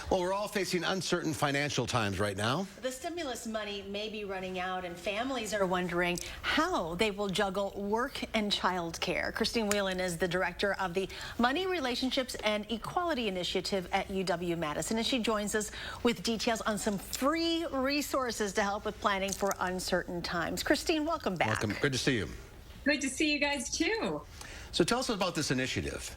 Well, we're all facing uncertain financial times right now. The stimulus money may be running out, and families are wondering how they will juggle work and childcare. Christine Whelan is the director of the Money, Relationships, and Equality Initiative at UW-Madison, and she joins us with details on some free resources to help with planning for uncertain times. Christine, welcome back. Welcome. Good to see you. Good to see you guys, too. So tell us about this initiative.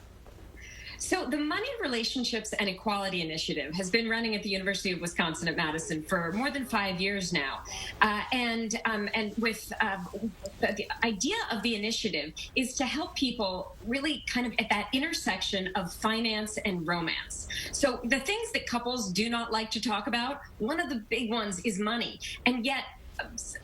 So the Money, Relationships, and Equality Initiative has been running at the University of Wisconsin at Madison for more than 5 years now. The idea of the initiative is to help people really kind of at that intersection of finance and romance. So the things that couples do not like to talk about, one of the big ones is money. And yet,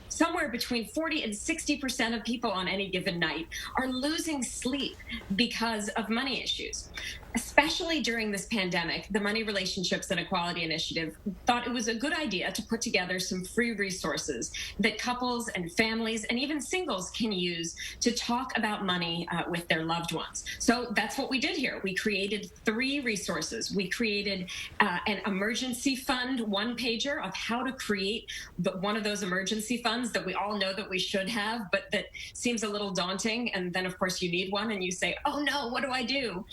somewhere between 40 and 60% of people on any given night are losing sleep because of money issues. Especially during this pandemic, the Money, Relationships, and Equality Initiative thought it was a good idea to put together some free resources that couples and families and even singles can use to talk about money with their loved ones. So that's what we did here. We created 3 resources. We created an emergency fund one-pager of how to create one of those emergency funds that we all know that we should have, but that seems a little daunting. And then, of course, you need one and you say, oh, no, what do I do?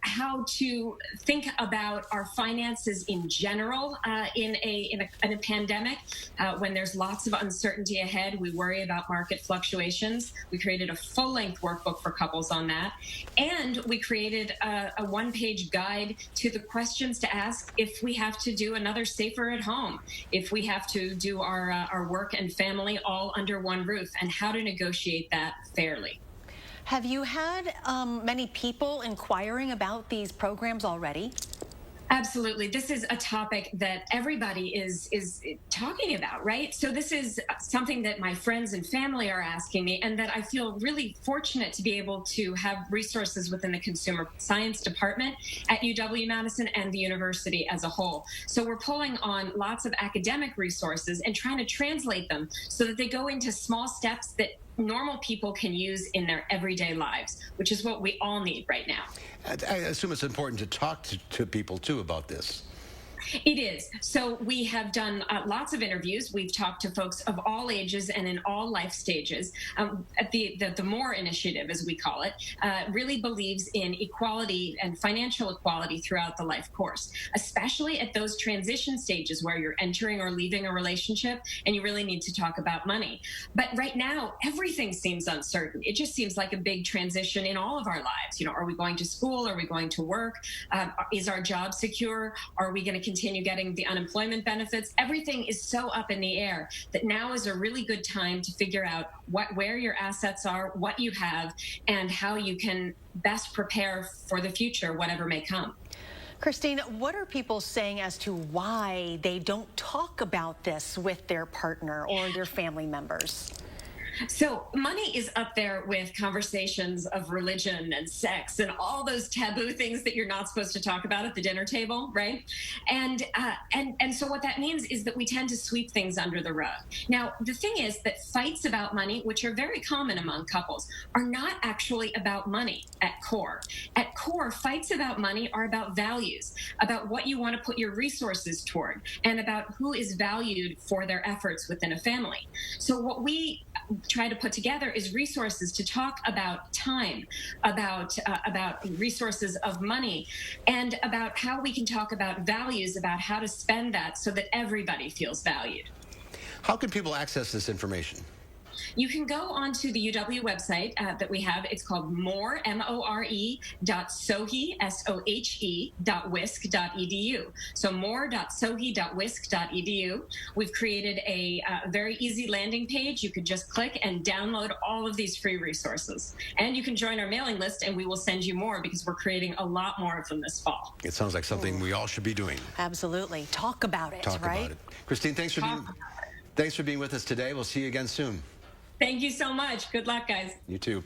How to think about our finances in general in a pandemic. When there's lots of uncertainty ahead, we worry about market fluctuations. We created a full-length workbook for couples on that. And we created a one-page guide to the questions to ask if we have to do another Safer at Home, if we have to do our work and family all under one roof, and how to negotiate that fairly. Have you had many people inquiring about these programs already? Absolutely. This is a topic that everybody is talking about, right? So this is something that my friends and family are asking me, and that I feel really fortunate to be able to have resources within the Consumer Science Department at UW-Madison and the university as a whole. So we're pulling on lots of academic resources and trying to translate them so that they go into small steps that normal people can use in their everyday lives, which is what we all need right now. I assume it's important to talk to people, too, about this. It is. So we have done lots of interviews. We've talked to folks of all ages and in all life stages. At the MORE initiative, as we call it, really believes in equality and financial equality throughout the life course, especially at those transition stages where you're entering or leaving a relationship and you really need to talk about money. But right now, everything seems uncertain. It just seems like a big transition in all of our lives. You know, are we going to school? Are we going to work? Is our job secure? Are we going to continue getting the unemployment benefits? Everything is so up in the air that now is a really good time to figure out where your assets are, what you have, and how you can best prepare for the future, whatever may come. Christine, what are people saying as to why they don't talk about this with their partner or their family members? So money is up there with conversations of religion and sex and all those taboo things that you're not supposed to talk about at the dinner table, right? And so what that means is that we tend to sweep things under the rug. Now, the thing is that fights about money, which are very common among couples, are not actually about money at core. At core, fights about money are about values, about what you want to put your resources toward, and about who is valued for their efforts within a family. So what we try to put together is resources to talk about time, about resources of money, and about how we can talk about values, about how to spend that so that everybody feels valued. How can people access this information? You can go onto the UW website that we have. It's called more, more.sohe, sohe.wisc.edu. So more.sohe.wisc.edu. We've created a very easy landing page. You could just click and download all of these free resources. And you can join our mailing list, and we will send you more because we're creating a lot more of them this fall. It sounds like something we all should be doing. Absolutely. Talk about it, Talk right? about it. Christine, thanks for being with us today. We'll see you again soon. Thank you so much. Good luck, guys. You too.